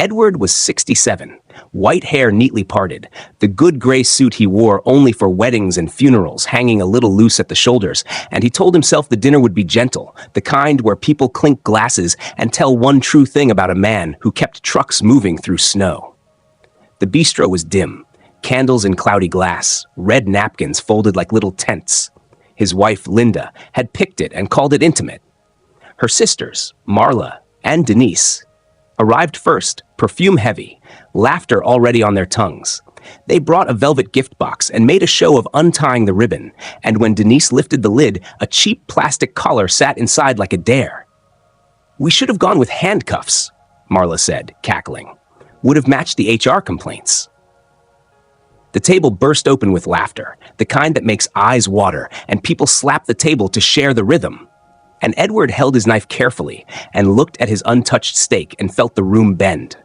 Edward was 67, white hair neatly parted, the good gray suit he wore only for weddings and funerals hanging a little loose at the shoulders, and he told himself the dinner would be gentle, the kind where people clink glasses and tell one true thing about a man who kept trucks moving through snow. The bistro was dim, candles in cloudy glass, red napkins folded like little tents. His wife, Linda, had picked it and called it intimate. Her sisters, Marla and Denise, arrived first, perfume-heavy, laughter already on their tongues. They brought a velvet gift box and made a show of untying the ribbon, and when Denise lifted the lid, a cheap plastic collar sat inside like a dare. "We should have gone with handcuffs," Marla said, cackling. "Would have matched the HR complaints." The table burst open with laughter, the kind that makes eyes water, and people slap the table to share the rhythm. And Edward held his knife carefully and looked at his untouched steak and felt the room bend.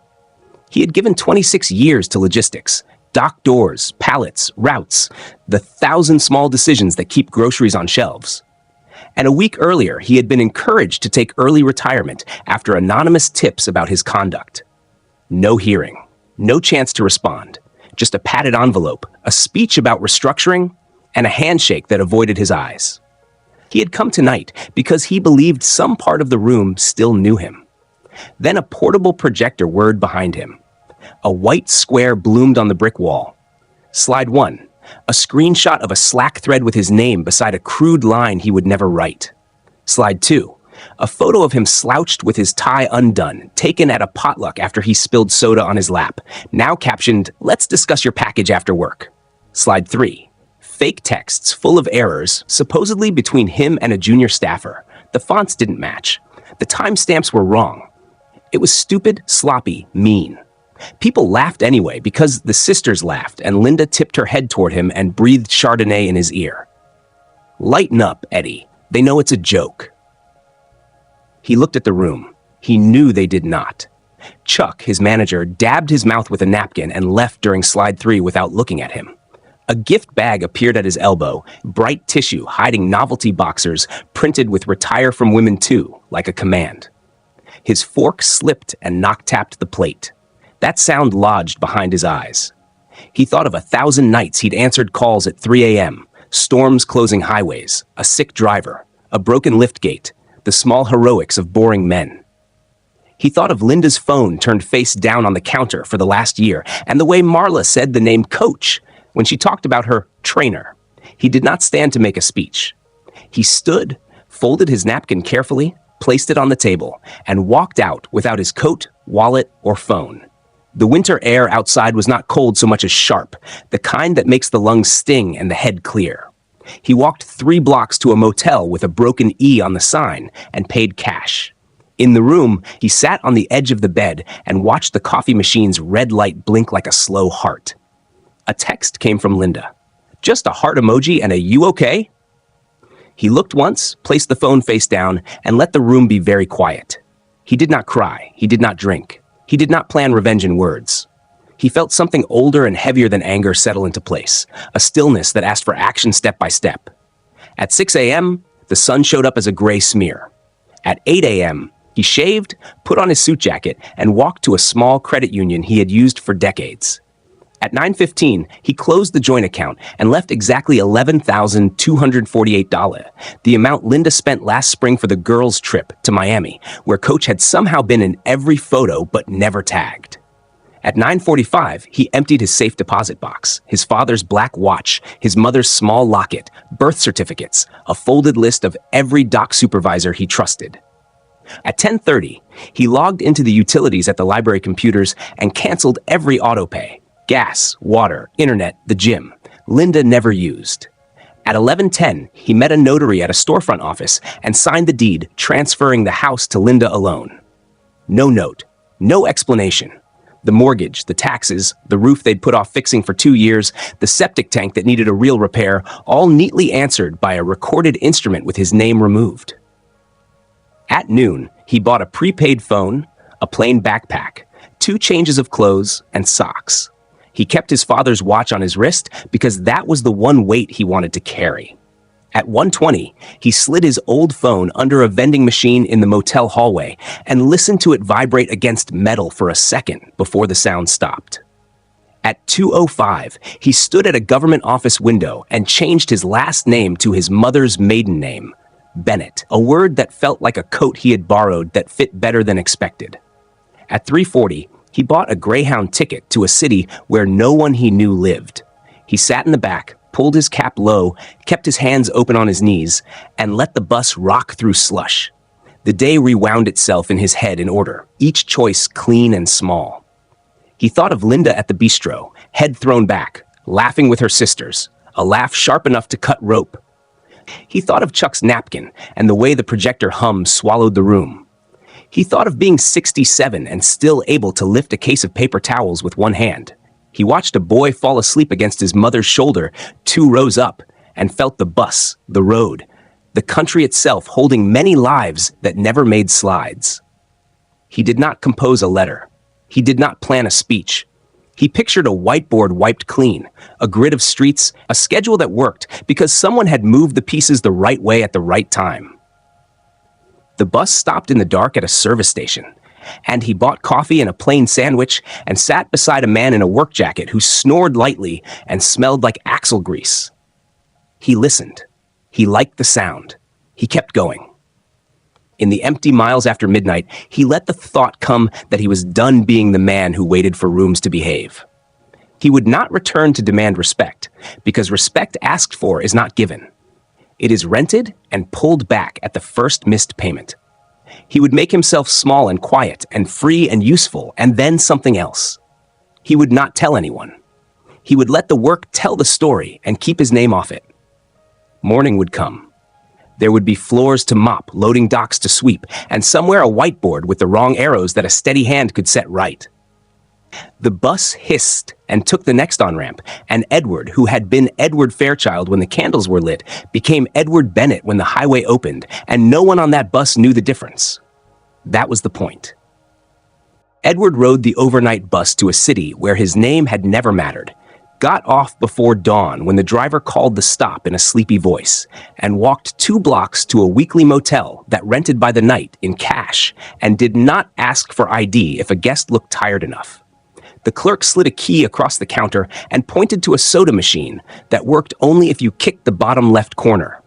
He had given 26 years to logistics, dock doors, pallets, routes, the 1,000 small decisions that keep groceries on shelves. And a week earlier, he had been encouraged to take early retirement after anonymous tips about his conduct. No hearing, no chance to respond, just a padded envelope, a speech about restructuring, and a handshake that avoided his eyes. He had come tonight because he believed some part of the room still knew him. Then a portable projector whirred behind him. A white square bloomed on the brick wall. Slide 1, a screenshot of a Slack thread with his name beside a crude line he would never write. Slide 2, a photo of him slouched with his tie undone, taken at a potluck after he spilled soda on his lap, now captioned, "Let's discuss your package after work." Slide 3, fake texts full of errors, supposedly between him and a junior staffer. The fonts didn't match. The timestamps were wrong. It was stupid, sloppy, mean. People laughed anyway because the sisters laughed, and Linda tipped her head toward him and breathed Chardonnay in his ear. "Lighten up, Eddie. They know it's a joke." He looked at the room. He knew they did not. Chuck, his manager, dabbed his mouth with a napkin and left during slide 3 without looking at him. A gift bag appeared at his elbow, bright tissue hiding novelty boxers printed with "Retire from Women Too," like a command. His fork slipped and knock-tapped the plate. That sound lodged behind his eyes. He thought of 1,000 nights he'd answered calls at 3 a.m., storms closing highways, a sick driver, a broken liftgate, the small heroics of boring men. He thought of Linda's phone turned face down on the counter for the last year, and the way Marla said the name coach when she talked about her trainer. He did not stand to make a speech. He stood, folded his napkin carefully, placed it on the table, and walked out without his coat, wallet, or phone. The winter air outside was not cold so much as sharp, the kind that makes the lungs sting and the head clear. He walked 3 blocks to a motel with a broken E on the sign and paid cash. In the room, he sat on the edge of the bed and watched the coffee machine's red light blink like a slow heart. A text came from Linda. Just a heart emoji and a "you okay?" He looked once, placed the phone face down, and let the room be very quiet. He did not cry. He did not drink. He did not plan revenge in words. He felt something older and heavier than anger settle into place, a stillness that asked for action step by step. At 6 a.m., the sun showed up as a gray smear. At 8 a.m., he shaved, put on his suit jacket, and walked to a small credit union he had used for decades. At 9:15, he closed the joint account and left exactly $11,248, the amount Linda spent last spring for the girls' trip to Miami, where Coach had somehow been in every photo but never tagged. At 9:45, he emptied his safe deposit box, his father's black watch, his mother's small locket, birth certificates, a folded list of every dock supervisor he trusted. At 10:30, he logged into the utilities at the library computers and canceled every autopay. Gas, water, internet, the gym. Linda never used. At 11:10, he met a notary at a storefront office and signed the deed transferring the house to Linda alone. No note, no explanation. The mortgage, the taxes, the roof they'd put off fixing for 2 years, the septic tank that needed a real repair, all neatly answered by a recorded instrument with his name removed. At noon, he bought a prepaid phone, a plain backpack, 2 changes of clothes, and socks. He kept his father's watch on his wrist because that was the one weight he wanted to carry. At 1:20, he slid his old phone under a vending machine in the motel hallway and listened to it vibrate against metal for a second before the sound stopped. At 2:05, he stood at a government office window and changed his last name to his mother's maiden name, Bennett, a word that felt like a coat he had borrowed that fit better than expected. At 3:40, he bought a Greyhound ticket to a city where no one he knew lived. He sat in the back, pulled his cap low, kept his hands open on his knees, and let the bus rock through slush. The day rewound itself in his head in order, each choice clean and small. He thought of Linda at the bistro, head thrown back, laughing with her sisters, a laugh sharp enough to cut rope. He thought of Chuck's napkin and the way the projector hum swallowed the room. He thought of being 67 and still able to lift a case of paper towels with one hand. He watched a boy fall asleep against his mother's shoulder 2 rows up and felt the bus, the road, the country itself holding many lives that never made slides. He did not compose a letter. He did not plan a speech. He pictured a whiteboard wiped clean, a grid of streets, a schedule that worked because someone had moved the pieces the right way at the right time. The bus stopped in the dark at a service station, and he bought coffee and a plain sandwich and sat beside a man in a work jacket who snored lightly and smelled like axle grease. He listened. He liked the sound. He kept going. In the empty miles after midnight, he let the thought come that he was done being the man who waited for rooms to behave. He would not return to demand respect, because respect asked for is not given. It is rented and pulled back at the first missed payment. He would make himself small and quiet and free and useful, and then something else. He would not tell anyone. He would let the work tell the story and keep his name off it. Morning would come. There would be floors to mop, loading docks to sweep, and somewhere a whiteboard with the wrong arrows that a steady hand could set right. The bus hissed and took the next on-ramp, and Edward, who had been Edward Fairchild when the candles were lit, became Edward Bennett when the highway opened, and no one on that bus knew the difference. That was the point. Edward rode the overnight bus to a city where his name had never mattered, got off before dawn when the driver called the stop in a sleepy voice, and walked 2 blocks to a weekly motel that rented by the night in cash and did not ask for ID if a guest looked tired enough. The clerk slid a key across the counter and pointed to a soda machine that worked only if you kicked the bottom left corner.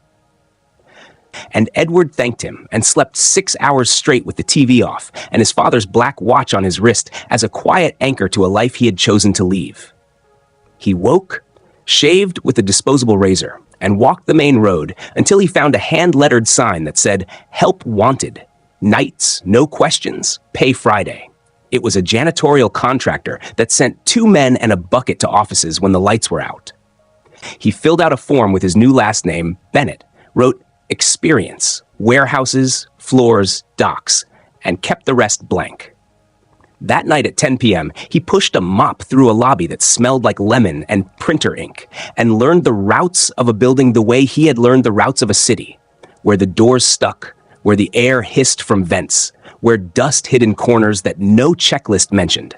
And Edward thanked him and slept 6 hours straight with the TV off and his father's black watch on his wrist as a quiet anchor to a life he had chosen to leave. He woke, shaved with a disposable razor, and walked the main road until he found a hand-lettered sign that said, "Help Wanted. Nights, no questions, pay Friday." It was a janitorial contractor that sent 2 men and a bucket to offices when the lights were out. He filled out a form with his new last name, Bennett, wrote experience, warehouses, floors, docks, and kept the rest blank. That night at 10 p.m., he pushed a mop through a lobby that smelled like lemon and printer ink and learned the routes of a building the way he had learned the routes of a city, where the doors stuck, where the air hissed from vents, where dust hid in corners that no checklist mentioned.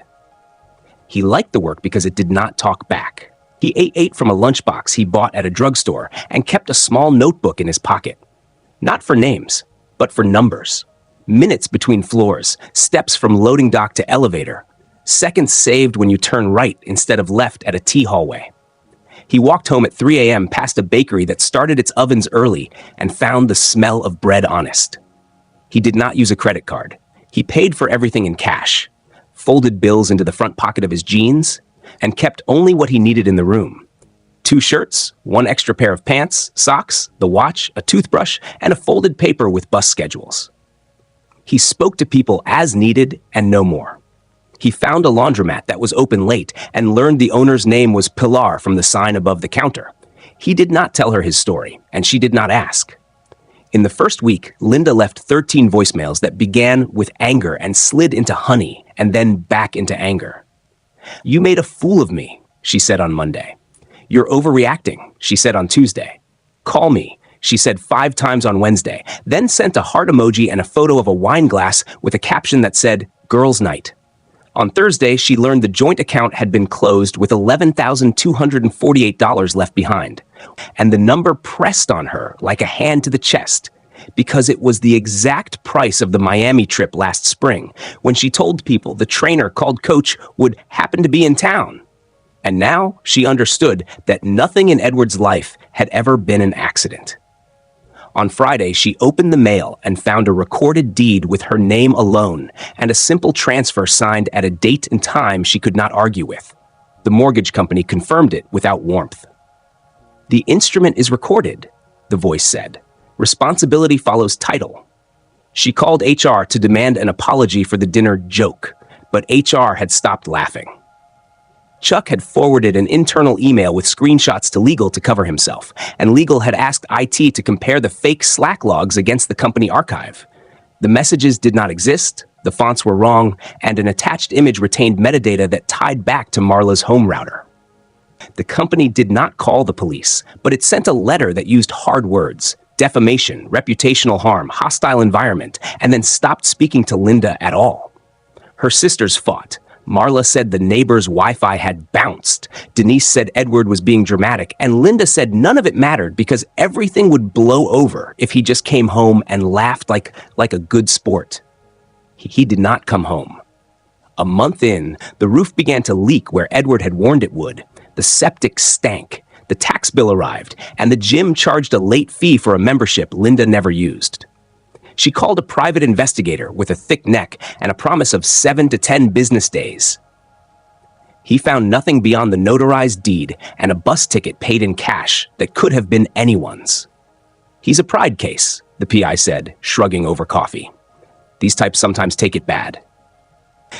He liked the work because it did not talk back. He ate from a lunchbox he bought at a drugstore and kept a small notebook in his pocket. Not for names, but for numbers. Minutes between floors, steps from loading dock to elevator, seconds saved when you turn right instead of left at a T hallway. He walked home at 3 a.m. past a bakery that started its ovens early and found the smell of bread honest. He did not use a credit card. He paid for everything in cash, folded bills into the front pocket of his jeans, and kept only what he needed in the room. 2 shirts, 1 extra pair of pants, socks, the watch, a toothbrush, and a folded paper with bus schedules. He spoke to people as needed and no more. He found a laundromat that was open late and learned the owner's name was Pilar from the sign above the counter. He did not tell her his story, and she did not ask. In the first week, Linda left 13 voicemails that began with anger and slid into honey and then back into anger. "You made a fool of me," she said on Monday. "You're overreacting," she said on Tuesday. "Call me," she said 5 times on Wednesday, then sent a heart emoji and a photo of a wine glass with a caption that said, "Girls' Night." On Thursday, she learned the joint account had been closed with $11,248 left behind, and the number pressed on her like a hand to the chest, because it was the exact price of the Miami trip last spring, when she told people the trainer called coach would happen to be in town. And now she understood that nothing in Edward's life had ever been an accident. On Friday, she opened the mail and found a recorded deed with her name alone and a simple transfer signed at a date and time she could not argue with. The mortgage company confirmed it without warmth. "The instrument is recorded," the voice said. "Responsibility follows title." She called HR to demand an apology for the dinner joke, but HR had stopped laughing. Chuck had forwarded an internal email with screenshots to legal to cover himself, and legal had asked IT to compare the fake Slack logs against the company archive. The messages did not exist, the fonts were wrong, and an attached image retained metadata that tied back to Marla's home router. The company did not call the police, but it sent a letter that used hard words: defamation, reputational harm, hostile environment, and then stopped speaking to Linda at all. Her sisters fought. Marla said the neighbor's Wi-Fi had bounced. Denise said Edward was being dramatic, and Linda said none of it mattered because everything would blow over if he just came home and laughed like a good sport. He did not come home. A month in, the roof began to leak where Edward had warned it would. The septic stank. The tax bill arrived, and the gym charged a late fee for a membership Linda never used. She called a private investigator with a thick neck and a promise of 7 to 10 business days. He found nothing beyond the notarized deed and a bus ticket paid in cash that could have been anyone's. "He's a pride case," the PI said, shrugging over coffee. "These types sometimes take it bad."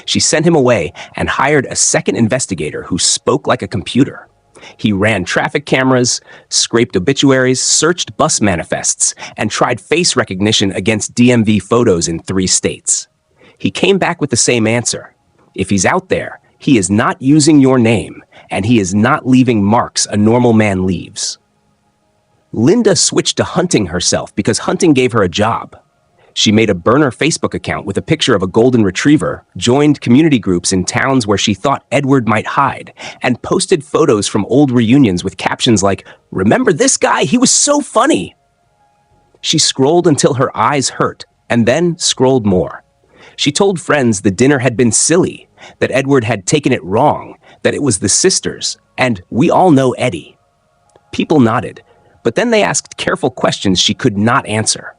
She sent him away and hired a second investigator who spoke like a computer. He ran traffic cameras, scraped obituaries, searched bus manifests, and tried face recognition against DMV photos in 3 states. He came back with the same answer. If he's out there, he is not using your name, and he is not leaving marks a normal man leaves. Linda switched to hunting herself because hunting gave her a job. She made a burner Facebook account with a picture of a golden retriever, joined community groups in towns where she thought Edward might hide, and posted photos from old reunions with captions like, "Remember this guy? He was so funny!" She scrolled until her eyes hurt, and then scrolled more. She told friends the dinner had been silly, that Edward had taken it wrong, that it was the sisters, and "we all know Eddie." People nodded, but then they asked careful questions she could not answer.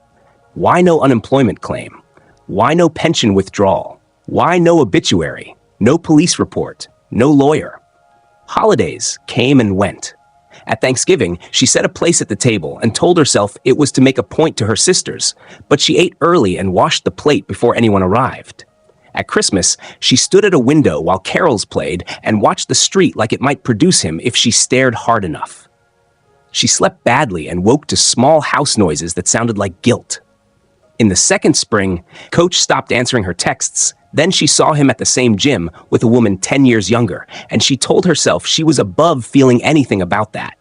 Why no unemployment claim? Why no pension withdrawal? Why no obituary? No police report? No lawyer? Holidays came and went. At Thanksgiving, she set a place at the table and told herself it was to make a point to her sisters, but she ate early and washed the plate before anyone arrived. At Christmas, she stood at a window while carols played and watched the street like it might produce him if she stared hard enough. She slept badly and woke to small house noises that sounded like guilt. In the second spring, Coach stopped answering her texts. Then she saw him at the same gym with a woman 10 years younger, and she told herself she was above feeling anything about that.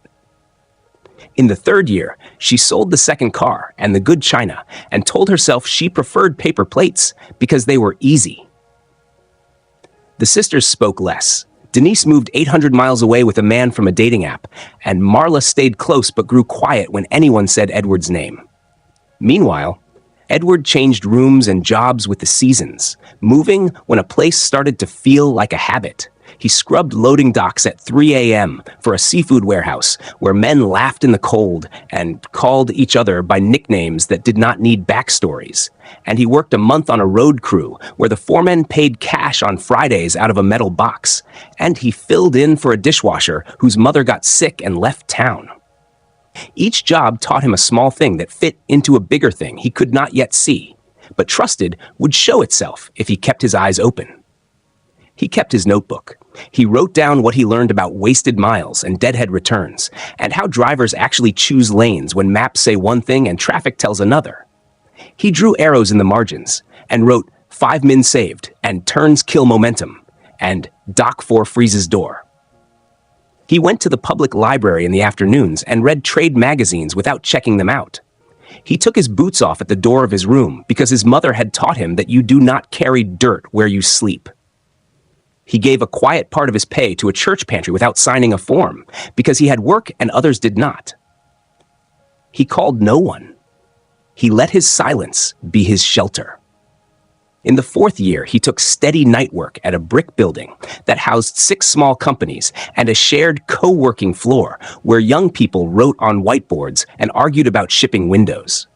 In the third year, she sold the second car and the good china and told herself she preferred paper plates because they were easy. The sisters spoke less. Denise moved 800 miles away with a man from a dating app, and Marla stayed close but grew quiet when anyone said Edward's name. Meanwhile, Edward changed rooms and jobs with the seasons, moving when a place started to feel like a habit. He scrubbed loading docks at 3 a.m. for a seafood warehouse where men laughed in the cold and called each other by nicknames that did not need backstories. And he worked a month on a road crew where the foreman paid cash on Fridays out of a metal box. And he filled in for a dishwasher whose mother got sick and left town. Each job taught him a small thing that fit into a bigger thing he could not yet see, but trusted would show itself if he kept his eyes open. He kept his notebook. He wrote down what he learned about wasted miles and deadhead returns, and how drivers actually choose lanes when maps say one thing and traffic tells another. He drew arrows in the margins and wrote 5 min saved and turns kill momentum and Dock 4 freezes door. He went to the public library in the afternoons and read trade magazines without checking them out. He took his boots off at the door of his room because his mother had taught him that you do not carry dirt where you sleep. He gave a quiet part of his pay to a church pantry without signing a form, because he had work and others did not. He called no one. He let his silence be his shelter. In the 4th year, he took steady night work at a brick building that housed 6 small companies and a shared co-working floor where young people wrote on whiteboards and argued about shipping windows.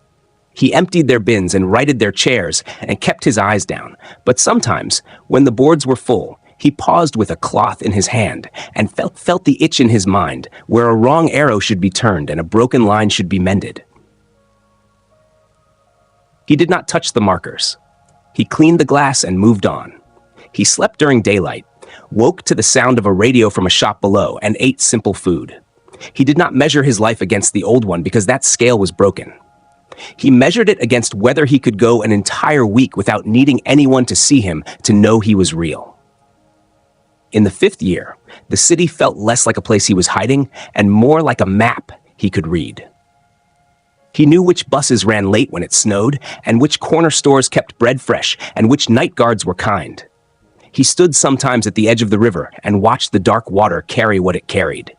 He emptied their bins and righted their chairs and kept his eyes down, but sometimes, when the boards were full, he paused with a cloth in his hand and felt the itch in his mind where a wrong arrow should be turned and a broken line should be mended. He did not touch the markers. He cleaned the glass and moved on. He slept during daylight, woke to the sound of a radio from a shop below, and ate simple food. He did not measure his life against the old one because that scale was broken. He measured it against whether he could go an entire week without needing anyone to see him to know he was real. In the 5th year, the city felt less like a place he was hiding and more like a map he could read. He knew which buses ran late when it snowed, and which corner stores kept bread fresh, and which night guards were kind. He stood sometimes at the edge of the river and watched the dark water carry what it carried.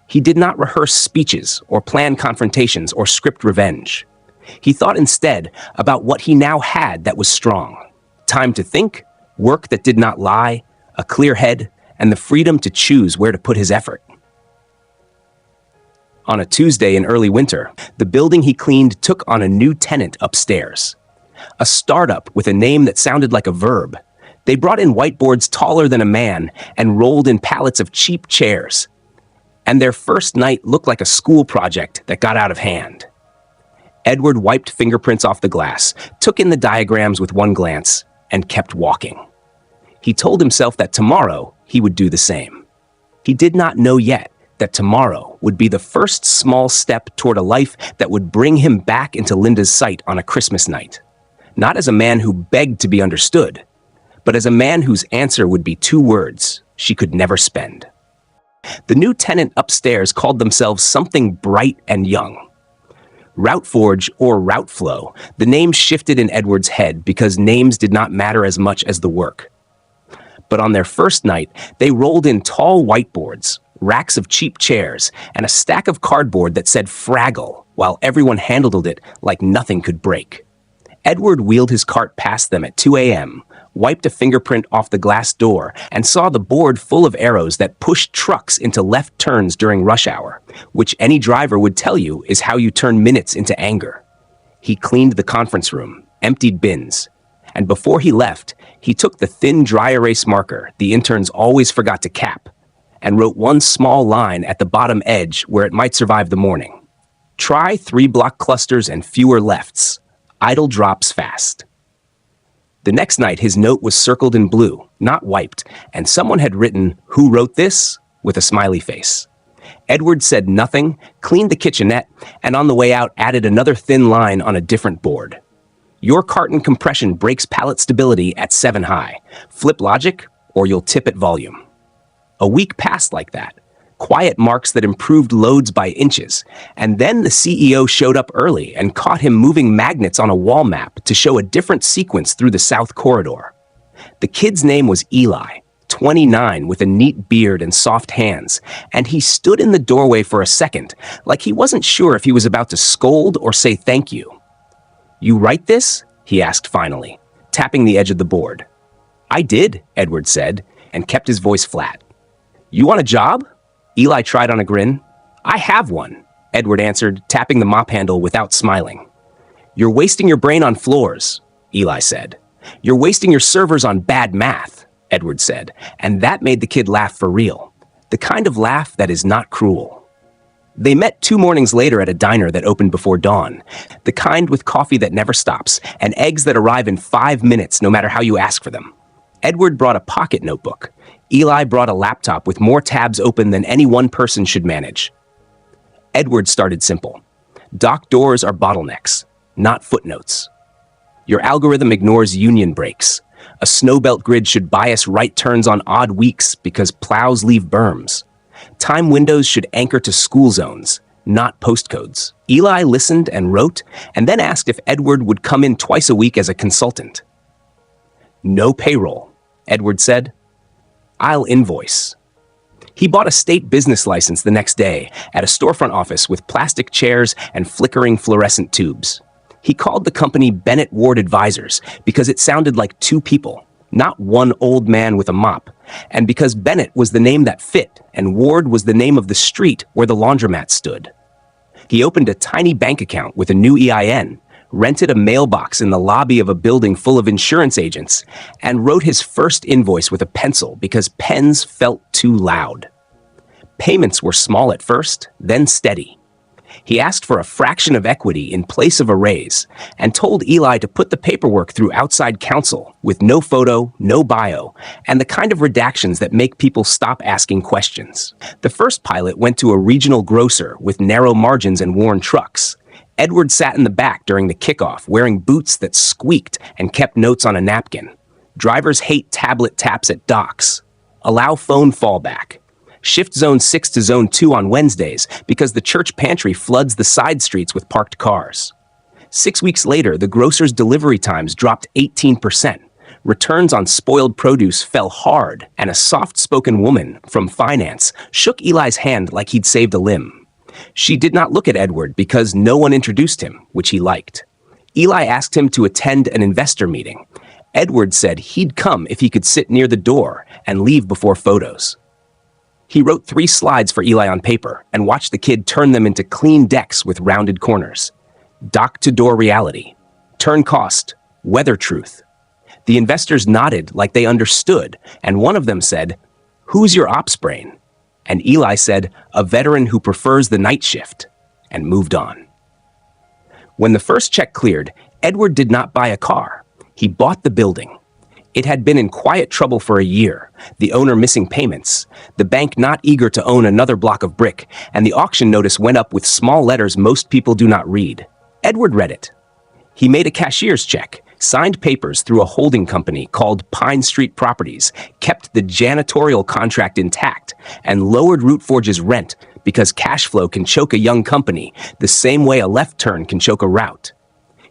He did not rehearse speeches or plan confrontations or script revenge. He thought instead about what he now had that was strong: time to think, work that did not lie, a clear head, and the freedom to choose where to put his effort. On a Tuesday in early winter, the building he cleaned took on a new tenant upstairs. A startup with a name that sounded like a verb. They brought in whiteboards taller than a man and rolled in pallets of cheap chairs. And their first night looked like a school project that got out of hand. Edward wiped fingerprints off the glass, took in the diagrams with one glance, and kept walking. He told himself that tomorrow he would do the same. He did not know yet that tomorrow would be the first small step toward a life that would bring him back into Linda's sight on a Christmas night. Not as a man who begged to be understood, but as a man whose answer would be 2 words she could never spend. The new tenant upstairs called themselves something bright and young. Routeforge or Routeflow, the name shifted in Edward's head because names did not matter as much as the work. But on their first night, they rolled in tall whiteboards, racks of cheap chairs, and a stack of cardboard that said Fraggle, while everyone handled it like nothing could break. Edward wheeled his cart past them at 2 a.m., wiped a fingerprint off the glass door, and saw the board full of arrows that pushed trucks into left turns during rush hour, which any driver would tell you is how you turn minutes into anger. He cleaned the conference room, emptied bins, and before he left, he took the thin dry erase marker the interns always forgot to cap, and wrote one small line at the bottom edge where it might survive the morning. Try 3-block clusters and fewer lefts. Idle drops fast. The next night, his note was circled in blue, not wiped, and someone had written, "Who wrote this?" with a smiley face. Edward said nothing, cleaned the kitchenette, and on the way out added another thin line on a different board. Your carton compression breaks pallet stability at 7 high. Flip logic, or you'll tip at volume. A week passed like that. Quiet marks that improved loads by inches. And then the CEO showed up early and caught him moving magnets on a wall map to show a different sequence through the south corridor. The kid's name was Eli, 29 with a neat beard and soft hands, and he stood in the doorway for a second, like he wasn't sure if he was about to scold or say thank you. "You write this?" he asked finally, tapping the edge of the board. "I did," Edward said, and kept his voice flat. "You want a job?" Eli tried on a grin. "I have one," Edward answered, tapping the mop handle without smiling. "You're wasting your brain on floors," Eli said. "You're wasting your servers on bad math," Edward said, and that made the kid laugh for real, the kind of laugh that is not cruel. They met 2 mornings later at a diner that opened before dawn, the kind with coffee that never stops and eggs that arrive in 5 minutes no matter how you ask for them. Edward brought a pocket notebook. Eli brought a laptop with more tabs open than any one person should manage. Edward started simple. Dock doors are bottlenecks, not footnotes. Your algorithm ignores union breaks. A snowbelt grid should bias right turns on odd weeks because plows leave berms. Time windows should anchor to school zones, not postcodes. Eli listened and wrote, and then asked if Edward would come in twice a week as a consultant. "No payroll," Edward said. I'll invoice. He bought a state business license the next day at a storefront office with plastic chairs and flickering fluorescent tubes. He called the company Bennett Ward Advisors because it sounded like two people, not one old man with a mop, and because Bennett was the name that fit and Ward was the name of the street where the laundromat stood. He opened a tiny bank account with a new EIN, rented a mailbox in the lobby of a building full of insurance agents, and wrote his first invoice with a pencil because pens felt too loud. Payments were small at first, then steady. He asked for a fraction of equity in place of a raise and told Eli to put the paperwork through outside counsel with no photo, no bio, and the kind of redactions that make people stop asking questions. The first pilot went to a regional grocer with narrow margins and worn trucks. Edward sat in the back during the kickoff, wearing boots that squeaked and kept notes on a napkin. Drivers hate tablet taps at docks. Allow phone fallback. Shift Zone 6 to Zone 2 on Wednesdays because the church pantry floods the side streets with parked cars. 6 weeks later, the grocer's delivery times dropped 18%. Returns on spoiled produce fell hard, and a soft-spoken woman from finance shook Eli's hand like he'd saved a limb. She did not look at Edward because no one introduced him, which he liked. Eli asked him to attend an investor meeting. Edward said he'd come if he could sit near the door and leave before photos. He wrote 3 slides for Eli on paper and watched the kid turn them into clean decks with rounded corners. Dock-to-door reality. Turn cost. Weather truth. The investors nodded like they understood, and one of them said, "Who's your ops brain?" And Eli said, "A veteran who prefers the night shift," and moved on. When the first check cleared, Edward did not buy a car. He bought the building. It had been in quiet trouble for a year, the owner missing payments, the bank not eager to own another block of brick, and the auction notice went up with small letters most people do not read. Edward read it. He made a cashier's check, signed papers through a holding company called Pine Street Properties, kept the janitorial contract intact, and lowered Route Forge's rent because cash flow can choke a young company the same way a left turn can choke a route.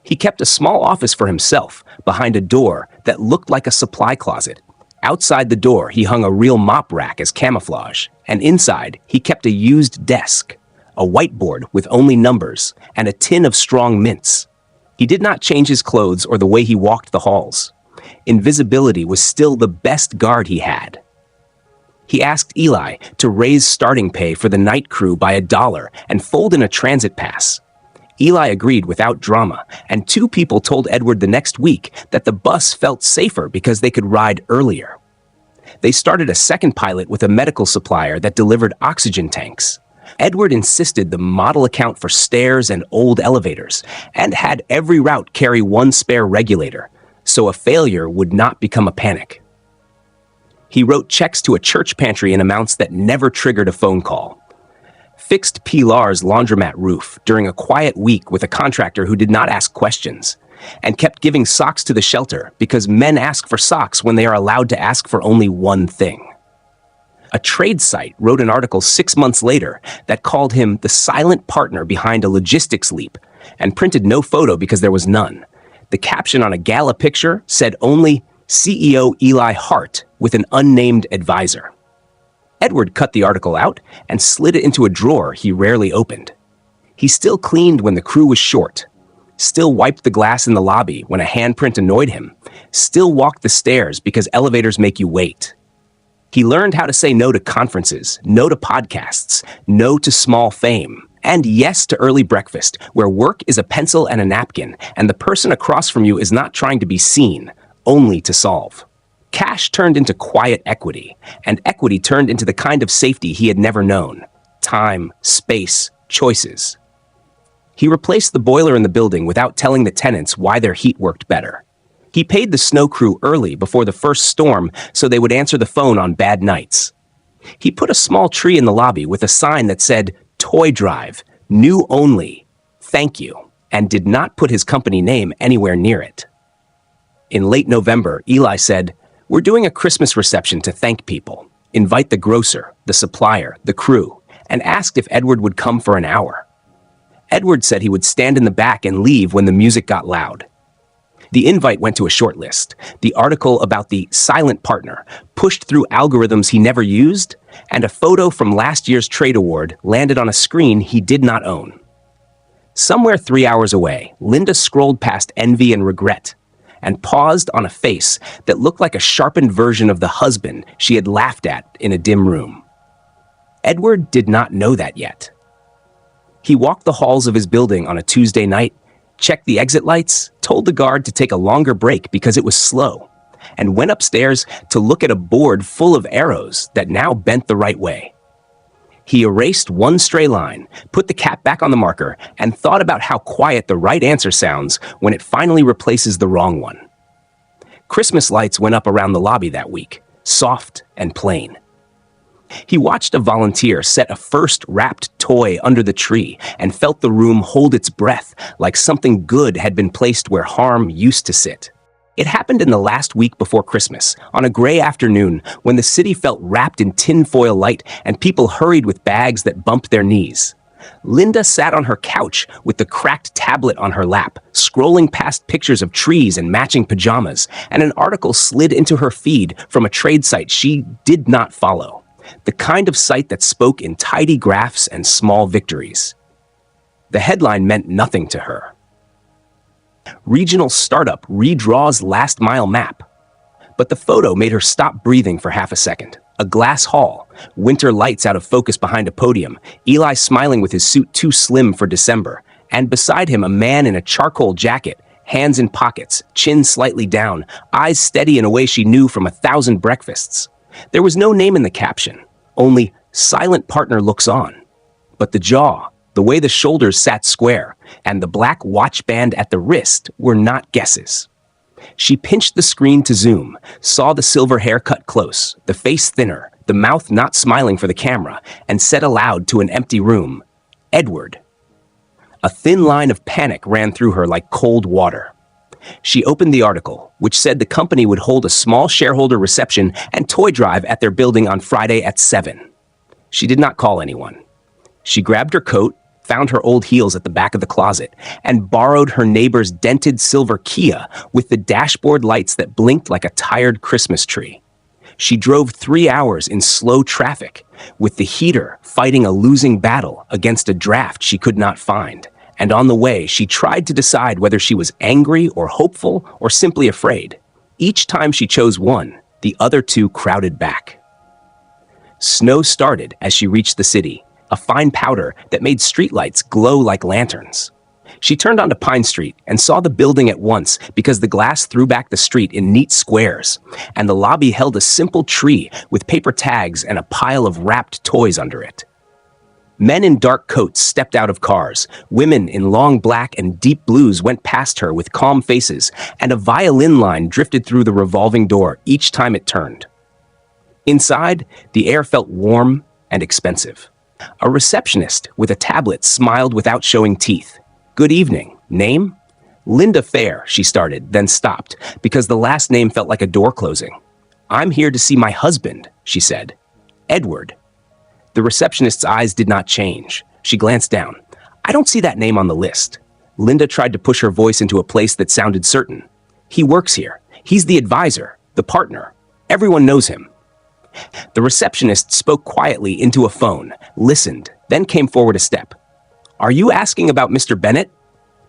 He kept a small office for himself behind a door that looked like a supply closet. Outside the door, he hung a real mop rack as camouflage, and inside, he kept a used desk, a whiteboard with only numbers, and a tin of strong mints. He did not change his clothes or the way he walked the halls. Invisibility was still the best guard he had. He asked Eli to raise starting pay for the night crew by $1 and fold in a transit pass. Eli agreed without drama, and 2 people told Edward the next week that the bus felt safer because they could ride earlier. They started a second pilot with a medical supplier that delivered oxygen tanks. Edward insisted the model account for stairs and old elevators, and had every route carry 1 spare regulator, so a failure would not become a panic. He wrote checks to a church pantry in amounts that never triggered a phone call. Fixed Pilar's laundromat roof during a quiet week with a contractor who did not ask questions, and kept giving socks to the shelter because men ask for socks when they are allowed to ask for only one thing. A trade site wrote an article 6 months later that called him the silent partner behind a logistics leap and printed no photo because there was none. The caption on a gala picture said only CEO Eli Hart with an unnamed advisor. Edward cut the article out and slid it into a drawer he rarely opened. He still cleaned when the crew was short, still wiped the glass in the lobby when a handprint annoyed him, still walked the stairs because elevators make you wait. He learned how to say no to conferences, no to podcasts, no to small fame, and yes to early breakfast, where work is a pencil and a napkin, and the person across from you is not trying to be seen, only to solve. Cash turned into quiet equity, and equity turned into the kind of safety he had never known. Time, space, choices. He replaced the boiler in the building without telling the tenants why their heat worked better. He paid the snow crew early before the first storm so they would answer the phone on bad nights. He put a small tree in the lobby with a sign that said, "Toy Drive, new only, thank you," and did not put his company name anywhere near it. In late November, Eli said, "We're doing a Christmas reception to thank people. Invite the grocer, the supplier, the crew," and asked if Edward would come for an hour. Edward said he would stand in the back and leave when the music got loud. The invite went to a short list, the article about the silent partner, pushed through algorithms he never used, and a photo from last year's trade award landed on a screen he did not own. Somewhere 3 hours away, Linda scrolled past envy and regret, and paused on a face that looked like a sharpened version of the husband she had laughed at in a dim room. Edward did not know that yet. He walked the halls of his building on a Tuesday night, checked the exit lights, told the guard to take a longer break because it was slow, and went upstairs to look at a board full of arrows that now bent the right way. He erased one stray line, put the cap back on the marker, and thought about how quiet the right answer sounds when it finally replaces the wrong one. Christmas lights went up around the lobby that week, soft and plain. He watched a volunteer set a first wrapped toy under the tree and felt the room hold its breath like something good had been placed where harm used to sit. It happened in the last week before Christmas, on a gray afternoon when the city felt wrapped in tinfoil light and people hurried with bags that bumped their knees. Linda sat on her couch with the cracked tablet on her lap, scrolling past pictures of trees and matching pajamas, and an article slid into her feed from a trade site she did not follow. The kind of site that spoke in tidy graphs and small victories. The headline meant nothing to her. Regional startup redraws last mile map. But the photo made her stop breathing for half a second. A glass hall, winter lights out of focus behind a podium, Eli smiling with his suit too slim for December, and beside him a man in a charcoal jacket, hands in pockets, chin slightly down, eyes steady in a way she knew from 1,000 breakfasts. There was no name in the caption, only silent partner looks on. But the jaw, the way the shoulders sat square, and the black watch band at the wrist were not guesses. She pinched the screen to zoom, saw the silver hair cut close, the face thinner, the mouth not smiling for the camera, and said aloud to an empty room, "Edward." A thin line of panic ran through her like cold water. She opened the article, which said the company would hold a small shareholder reception and toy drive at their building on Friday at 7. She did not call anyone. She grabbed her coat, found her old heels at the back of the closet, and borrowed her neighbor's dented silver Kia with the dashboard lights that blinked like a tired Christmas tree. She drove 3 hours in slow traffic, with the heater fighting a losing battle against a draft she could not find. And on the way, she tried to decide whether she was angry or hopeful or simply afraid. Each time she chose one, the other two crowded back. Snow started as she reached the city, a fine powder that made streetlights glow like lanterns. She turned onto Pine Street and saw the building at once because the glass threw back the street in neat squares, and the lobby held a simple tree with paper tags and a pile of wrapped toys under it. Men in dark coats stepped out of cars, women in long black and deep blues went past her with calm faces, and a violin line drifted through the revolving door each time it turned. Inside, the air felt warm and expensive. A receptionist with a tablet smiled without showing teeth. "Good evening. Name?" "Linda Fair," she started, then stopped, because the last name felt like a door closing. "I'm here to see my husband," she said. "Edward." The receptionist's eyes did not change. She glanced down. "I don't see that name on the list." Linda tried to push her voice into a place that sounded certain. "He works here. He's the advisor, the partner. Everyone knows him." The receptionist spoke quietly into a phone, listened, then came forward a step. "Are you asking about Mr. Bennett?"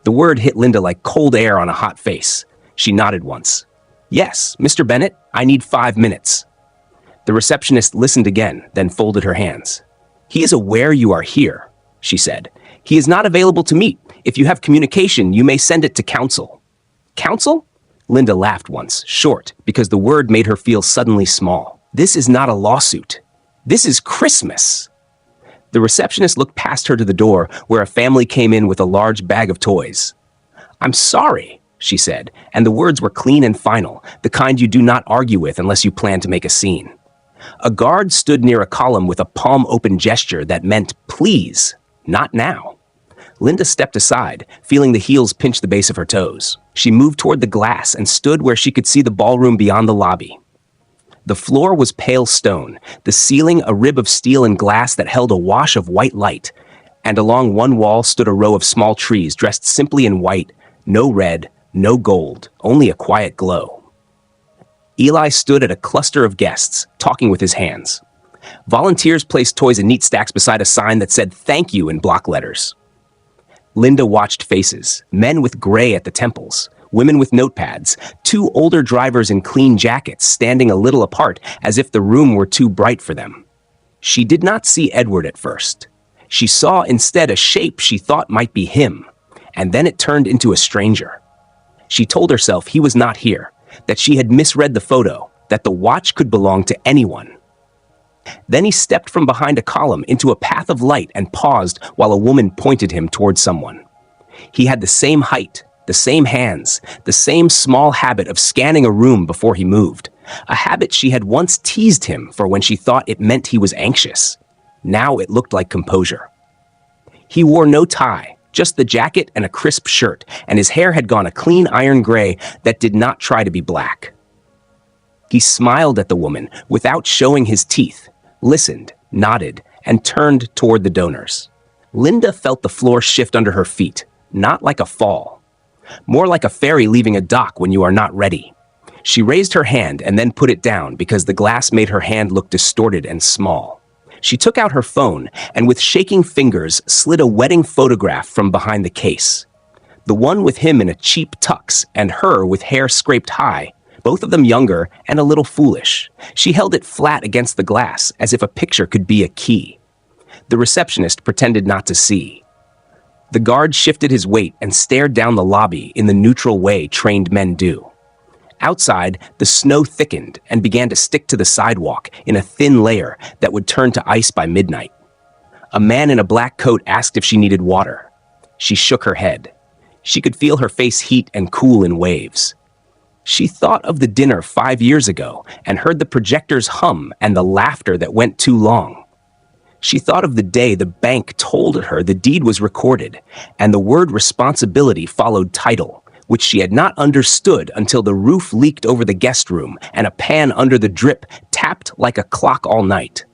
The word hit Linda like cold air on a hot face. She nodded once. "Yes, Mr. Bennett, I need 5 minutes." The receptionist listened again, then folded her hands. "He is aware you are here," she said. "He is not available to meet. If you have communication, you may send it to counsel." "Counsel?" Linda laughed once, short, because the word made her feel suddenly small. "This is not a lawsuit. This is Christmas." The receptionist looked past her to the door, where a family came in with a large bag of toys. "I'm sorry," she said, and the words were clean and final, the kind you do not argue with unless you plan to make a scene. A guard stood near a column with a palm-open gesture that meant, "Please, not now." Linda stepped aside, feeling the heels pinch the base of her toes. She moved toward the glass and stood where she could see the ballroom beyond the lobby. The floor was pale stone, the ceiling a rib of steel and glass that held a wash of white light, and along one wall stood a row of small trees dressed simply in white, no red, no gold, only a quiet glow. Eli stood at a cluster of guests, talking with his hands. Volunteers placed toys in neat stacks beside a sign that said "Thank you" in block letters. Linda watched faces, men with gray at the temples, women with notepads, two older drivers in clean jackets standing a little apart as if the room were too bright for them. She did not see Edward at first. She saw instead a shape she thought might be him, and then it turned into a stranger. She told herself he was not here, that she had misread the photo, that the watch could belong to anyone. Then he stepped from behind a column into a path of light and paused while a woman pointed him towards someone. He had the same height, the same hands, the same small habit of scanning a room before he moved, a habit she had once teased him for when she thought it meant he was anxious. Now it looked like composure. He wore no tie, just the jacket and a crisp shirt, and his hair had gone a clean iron gray that did not try to be black. He smiled at the woman without showing his teeth, listened, nodded, and turned toward the donors. Linda felt the floor shift under her feet, not like a fall. More like a ferry leaving a dock when you are not ready. She raised her hand and then put it down because the glass made her hand look distorted and small. She took out her phone and with shaking fingers slid a wedding photograph from behind the case. The one with him in a cheap tux and her with hair scraped high, both of them younger and a little foolish. She held it flat against the glass as if a picture could be a key. The receptionist pretended not to see. The guard shifted his weight and stared down the lobby in the neutral way trained men do. Outside, the snow thickened and began to stick to the sidewalk in a thin layer that would turn to ice by midnight. A man in a black coat asked if she needed water. She shook her head. She could feel her face heat and cool in waves. She thought of the dinner 5 years ago and heard the projectors hum and the laughter that went too long. She thought of the day the bank told her the deed was recorded and the word responsibility followed title, which she had not understood until the roof leaked over the guest room and a pan under the drip tapped like a clock all night.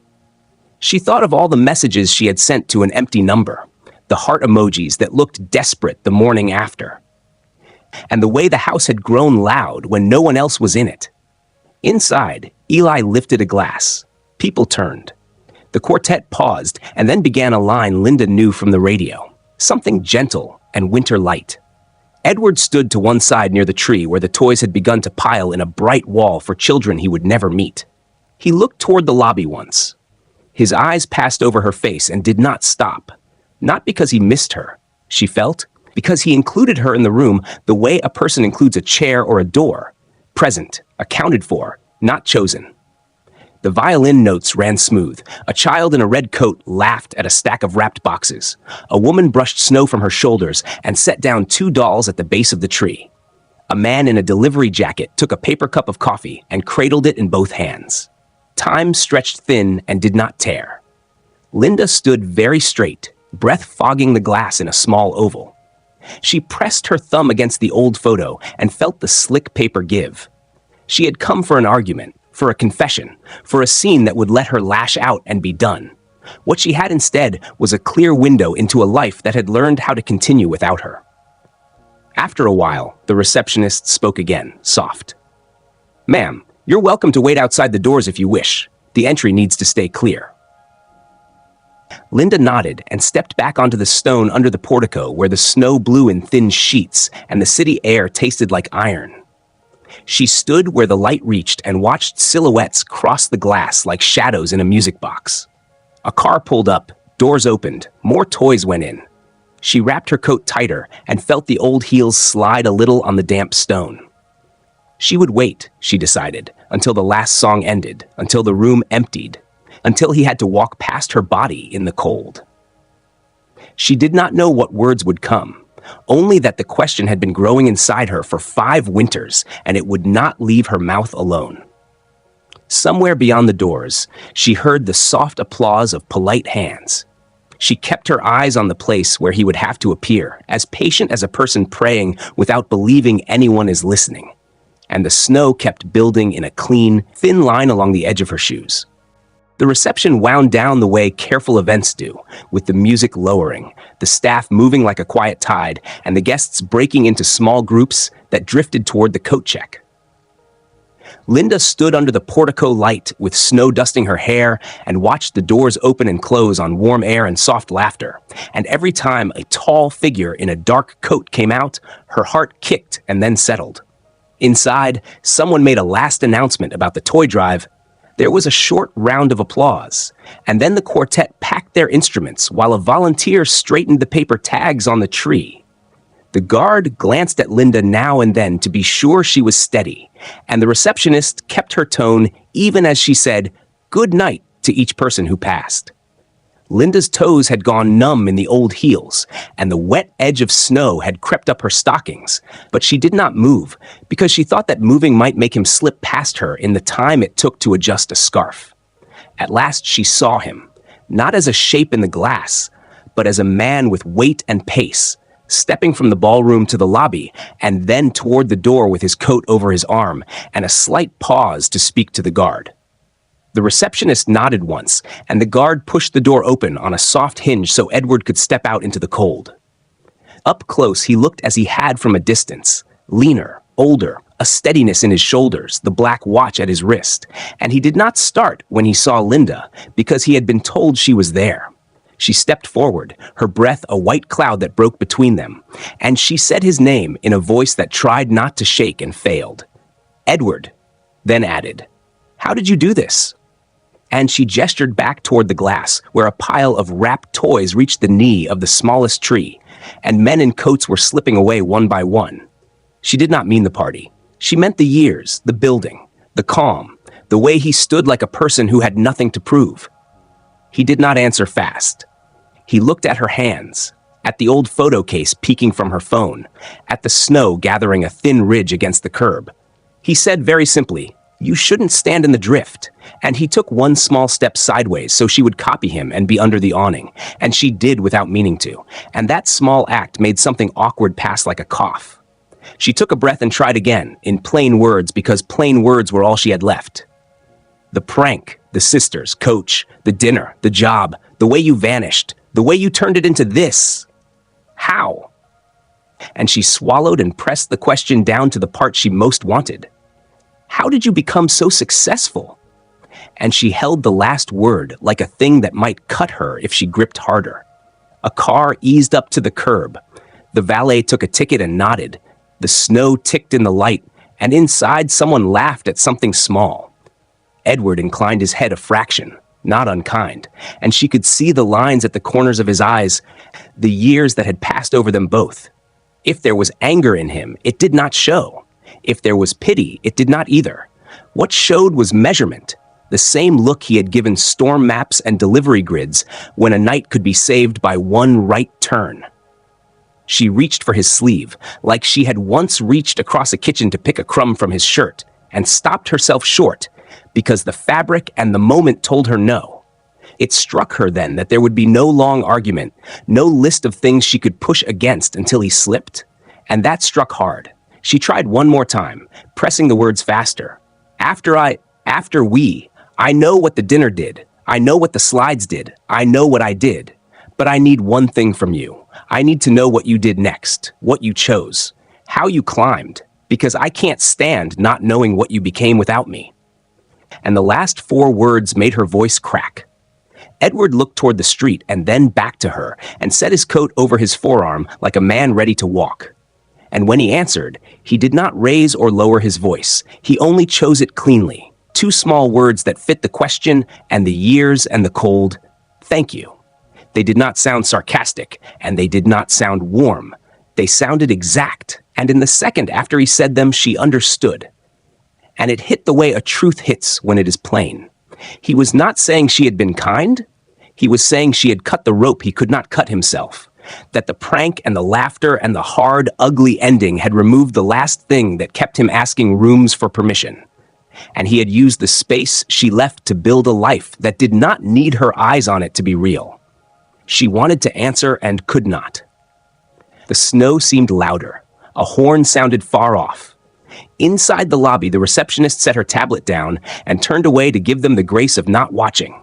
She thought of all the messages she had sent to an empty number, the heart emojis that looked desperate the morning after, and the way the house had grown loud when no one else was in it. Inside, Eli lifted a glass. People turned. The quartet paused and then began a line Linda knew from the radio, something gentle and winter light. Edward stood to one side near the tree where the toys had begun to pile in a bright wall for children he would never meet. He looked toward the lobby once. His eyes passed over her face and did not stop. Not because he missed her, she felt, because he included her in the room the way a person includes a chair or a door. Present, accounted for, not chosen. The violin notes ran smooth. A child in a red coat laughed at a stack of wrapped boxes. A woman brushed snow from her shoulders and set down 2 dolls at the base of the tree. A man in a delivery jacket took a paper cup of coffee and cradled it in both hands. Time stretched thin and did not tear. Linda stood very straight, breath fogging the glass in a small oval. She pressed her thumb against the old photo and felt the slick paper give. She had come for an argument, for a confession, for a scene that would let her lash out and be done. What she had instead was a clear window into a life that had learned how to continue without her. After a while, the receptionist spoke again, soft. "Ma'am, you're welcome to wait outside the doors if you wish. The entry needs to stay clear." Linda nodded and stepped back onto the stone under the portico where the snow blew in thin sheets and the city air tasted like iron. She stood where the light reached and watched silhouettes cross the glass like shadows in a music box. A car pulled up, doors opened, more toys went in. She wrapped her coat tighter and felt the old heels slide a little on the damp stone. She would wait, she decided, until the last song ended, until the room emptied, until he had to walk past her body in the cold. She did not know what words would come. Only that the question had been growing inside her for 5 winters, and it would not leave her mouth alone. Somewhere beyond the doors, she heard the soft applause of polite hands. She kept her eyes on the place where he would have to appear, as patient as a person praying without believing anyone is listening. And the snow kept building in a clean, thin line along the edge of her shoes. The reception wound down the way careful events do, with the music lowering, the staff moving like a quiet tide, and the guests breaking into small groups that drifted toward the coat check. Linda stood under the portico light with snow dusting her hair and watched the doors open and close on warm air and soft laughter. And every time a tall figure in a dark coat came out, her heart kicked and then settled. Inside, someone made a last announcement about the toy drive. There was a short round of applause, and then the quartet packed their instruments while a volunteer straightened the paper tags on the tree. The guard glanced at Linda now and then to be sure she was steady, and the receptionist kept her tone even as she said, "Good night," to each person who passed. Linda's toes had gone numb in the old heels, and the wet edge of snow had crept up her stockings, but she did not move because she thought that moving might make him slip past her in the time it took to adjust a scarf. At last she saw him, not as a shape in the glass, but as a man with weight and pace, stepping from the ballroom to the lobby and then toward the door with his coat over his arm and a slight pause to speak to the guard. The receptionist nodded once, and the guard pushed the door open on a soft hinge so Edward could step out into the cold. Up close, he looked as he had from a distance, leaner, older, a steadiness in his shoulders, the black watch at his wrist, and he did not start when he saw Linda because he had been told she was there. She stepped forward, her breath a white cloud that broke between them, and she said his name in a voice that tried not to shake and failed. "Edward," then added, "How did you do this?" And she gestured back toward the glass, where a pile of wrapped toys reached the knee of the smallest tree, and men in coats were slipping away one by one. She did not mean the party. She meant the years, the building, the calm, the way he stood like a person who had nothing to prove. He did not answer fast. He looked at her hands, at the old photo case peeking from her phone, at the snow gathering a thin ridge against the curb. He said very simply, "You shouldn't stand in the drift," and he took one small step sideways so she would copy him and be under the awning, and she did without meaning to, and that small act made something awkward pass like a cough. She took a breath and tried again, in plain words because plain words were all she had left. "The prank, the sisters, Coach, the dinner, the job, the way you vanished, the way you turned it into this. How?" And she swallowed and pressed the question down to the part she most wanted. "How did you become so successful?" And she held the last word like a thing that might cut her if she gripped harder. A car eased up to the curb. The valet took a ticket and nodded. The snow ticked in the light, and inside someone laughed at something small. Edward inclined his head a fraction, not unkind, and she could see the lines at the corners of his eyes, the years that had passed over them both. If there was anger in him, it did not show. If there was pity, it did not either. What showed was measurement, the same look he had given storm maps and delivery grids when a night could be saved by one right turn. She reached for his sleeve, like she had once reached across a kitchen to pick a crumb from his shirt, and stopped herself short, because the fabric and the moment told her no. It struck her then that there would be no long argument, no list of things she could push against until he slipped, and that struck hard. She tried one more time, pressing the words faster. After we, I know what the dinner did. I know what the slides did. I know what I did. But I need one thing from you. I need to know what you did next, what you chose, how you climbed, because I can't stand not knowing what you became without me." And the last 4 words made her voice crack. Edward looked toward the street and then back to her and set his coat over his forearm like a man ready to walk. And when he answered, he did not raise or lower his voice. He only chose it cleanly. 2 small words that fit the question and the years and the cold. "Thank you." They did not sound sarcastic, and they did not sound warm. They sounded exact, and in the second after he said them, she understood. And it hit the way a truth hits when it is plain. He was not saying she had been kind. He was saying she had cut the rope he could not cut himself. That the prank and the laughter and the hard, ugly ending had removed the last thing that kept him asking rooms for permission. And he had used the space she left to build a life that did not need her eyes on it to be real. She wanted to answer and could not. The snow seemed louder. A horn sounded far off. Inside the lobby, the receptionist set her tablet down and turned away to give them the grace of not watching.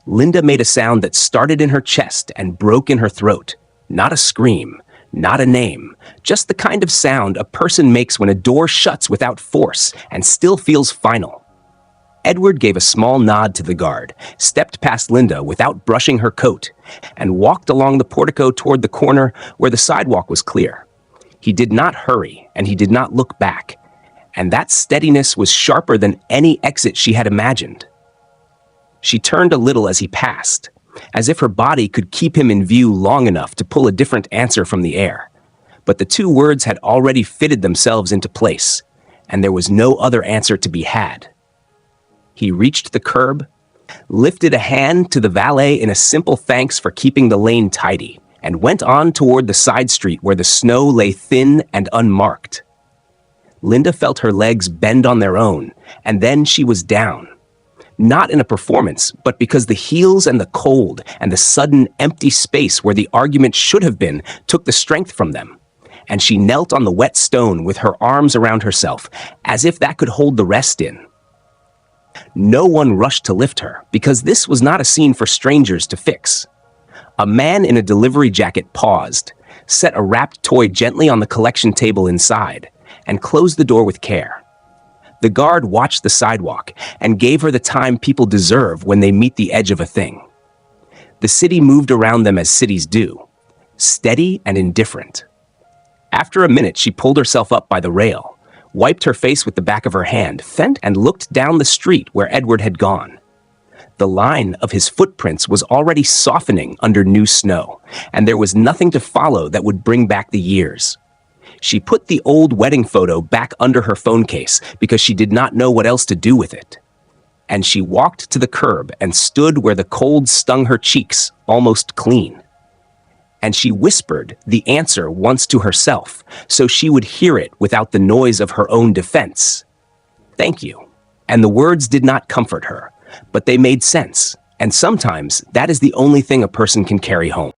Linda made a sound that started in her chest and broke in her throat. Not a scream, not a name, just the kind of sound a person makes when a door shuts without force and still feels final. Edward gave a small nod to the guard, stepped past Linda without brushing her coat, and walked along the portico toward the corner where the sidewalk was clear. He did not hurry, and he did not look back, and that steadiness was sharper than any exit she had imagined. She turned a little as he passed, as if her body could keep him in view long enough to pull a different answer from the air. But the two words had already fitted themselves into place, and there was no other answer to be had. He reached the curb, lifted a hand to the valet in a simple thanks for keeping the lane tidy, and went on toward the side street where the snow lay thin and unmarked. Linda felt her legs bend on their own, and then she was down. Not in a performance, but because the heels and the cold and the sudden empty space where the argument should have been took the strength from them. And she knelt on the wet stone with her arms around herself, as if that could hold the rest in. No one rushed to lift her, because this was not a scene for strangers to fix. A man in a delivery jacket paused, set a wrapped toy gently on the collection table inside, and closed the door with care. The guard watched the sidewalk and gave her the time people deserve when they meet the edge of a thing. The city moved around them as cities do, steady and indifferent. After a minute, she pulled herself up by the rail, wiped her face with the back of her hand, and looked down the street where Edward had gone. The line of his footprints was already softening under new snow, and there was nothing to follow that would bring back the years. She put the old wedding photo back under her phone case because she did not know what else to do with it. And she walked to the curb and stood where the cold stung her cheeks almost clean. And she whispered the answer once to herself, so she would hear it without the noise of her own defense. "Thank you." And the words did not comfort her, but they made sense, and sometimes that is the only thing a person can carry home.